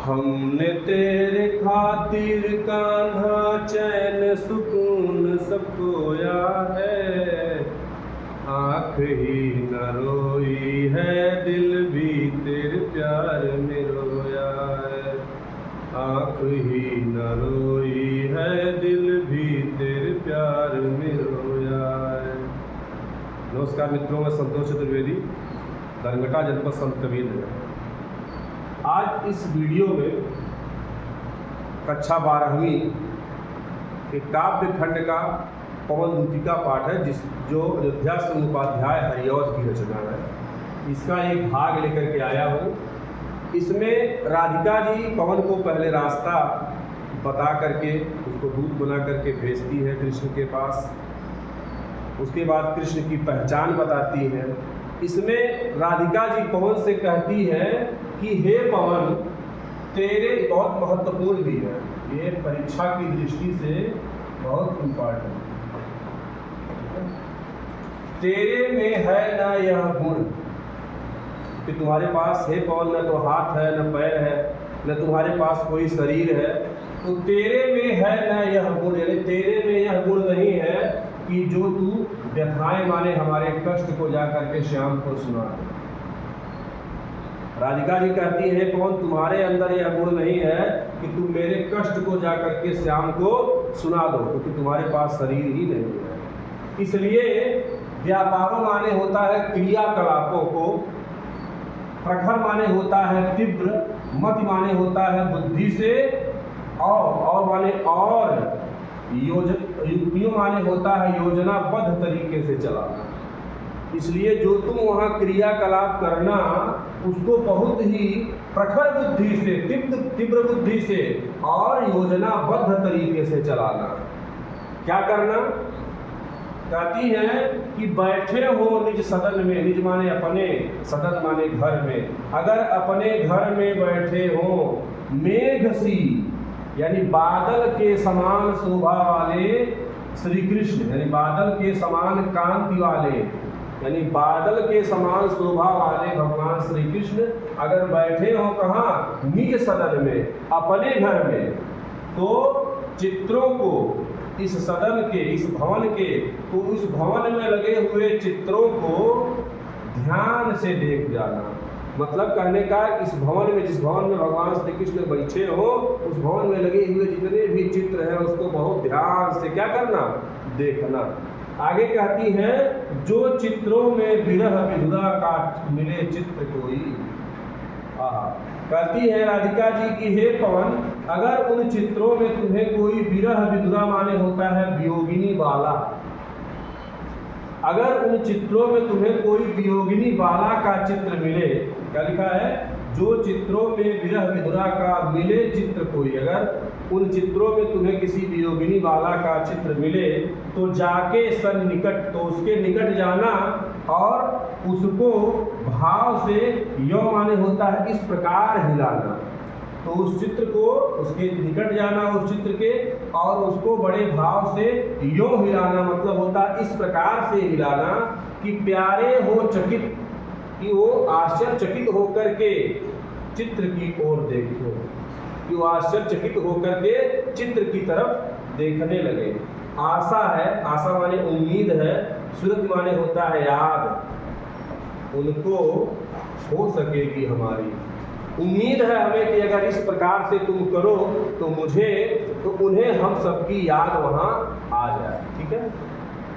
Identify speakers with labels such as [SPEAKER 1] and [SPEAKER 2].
[SPEAKER 1] हमने तेरे खातिर कान्हा चैन सुकून सब खोया है। आँख ही न रोई है, दिल भी तेरे प्यार में रोया है। आँख ही न रोई है, दिल भी तेरे प्यार में रोया है। नमस्कार मित्रों, मैं संतोष चतुर्वेदी, धनघटा जनपद संत कबीर नगर। आज इस वीडियो में कक्षा 12वीं के काव्य खंड का पवन दूती का पाठ है, जो अयोध्या समुपाध्याय हरिऔध की रचना है। इसका एक भाग लेकर के आया हूँ। इसमें राधिका जी पवन को पहले रास्ता बता करके उसको दूत बना करके भेजती है कृष्ण के पास। उसके बाद कृष्ण की पहचान बताती है। इसमें राधिका जी पवन से कहती है कि हे पवन, तेरे बहुत महत्वपूर्ण भी है, ये परीक्षा की दृष्टि से बहुत इम्पोर्टेंट है। तेरे में है ना यह गुण कि तुम्हारे पास, हे पवन, न तो हाथ है, न पैर है, न तुम्हारे पास कोई शरीर है, तो तेरे में है ना यह गुण, यानी तेरे में यह गुण नहीं है कि जो तू व्यथाएं माने हमारे कष्ट को जा करके श्याम को सुना दे। राधिका जी कहती है पवन, तुम्हारे अंदर यह गुण नहीं है कि तुम मेरे कष्ट को जा करके श्याम को सुना दो, क्योंकि तुम्हारे पास शरीर ही नहीं है। इसलिए व्यापारों माने होता है क्रियाकलापों को, प्रखर माने होता है तीव्र, मति माने होता है बुद्धि से, और माने और युक्तियों माने होता है योजनाबद्ध तरीके से चलाना। इसलिए जो तुम वहाँ क्रियाकलाप करना, उसको बहुत ही प्रखर बुद्धि से, तीव्र बुद्धि से और योजनाबद्ध तरीके से चलाना। क्या करना? कहती है कि बैठे हो निज सदन में, निज माने अपने, सदन माने घर में। अगर अपने घर में बैठे हो, मेघ सी यानी बादल के समान शोभा वाले श्री कृष्ण, यानी बादल के समान कांति वाले, यानी बादल के समान शोभा वाले भगवान श्री कृष्ण अगर बैठे हो कहाँ? निज सदन में, अपने घर में, तो चित्रों को, इस सदन के, इस भवन के, तो उस भवन में लगे हुए चित्रों को ध्यान से देख जाना। मतलब कहने का, इस भवन में, जिस भवन में भगवान श्री कृष्ण बैठे हो, उस भवन में लगे हुए जितने भी चित्र हैं उसको बहुत ध्यान से क्या करना? देखना। आगे कहती है, जो चित्रों में विरह विधुरा का मिले चित्र कोई। कहती है राधिका जी की हे पवन, अगर उन चित्रों में तुम्हें कोई विरह विधुरा माने होता है वियोगिनी बाला, अगर उन चित्रों में तुम्हें कोई वियोगिनी बाला का चित्र मिले, क्या लिखा है? जो चित्रों में विरह विधुरा का मिले चित्र कोई, अगर उन चित्रों में तुम्हें किसी वियोगिनी बाला का चित्र मिले, तो जाके सन्निकट, तो उसके निकट जाना और उसको भाव से, यो माने होता है इस प्रकार हिलाना। तो उस चित्र को, उसके निकट जाना उस चित्र के, और उसको बड़े भाव से यो हिलाना, मतलब होता है इस प्रकार से हिलाना कि प्यारे हो चकित, कि वो आश्चर्यचकित होकर के चित्र की ओर देखो, कि वो आश्चर्यचकित होकर के चित्र की तरफ देखने लगे। आशा है, आशा माने उम्मीद है, सुरत माने होता है याद, उनको हो सकेगी हमारी उम्मीद है हमें कि अगर इस प्रकार से तुम करो तो मुझे, तो उन्हें हम सबकी याद वहाँ आ जाए। ठीक है।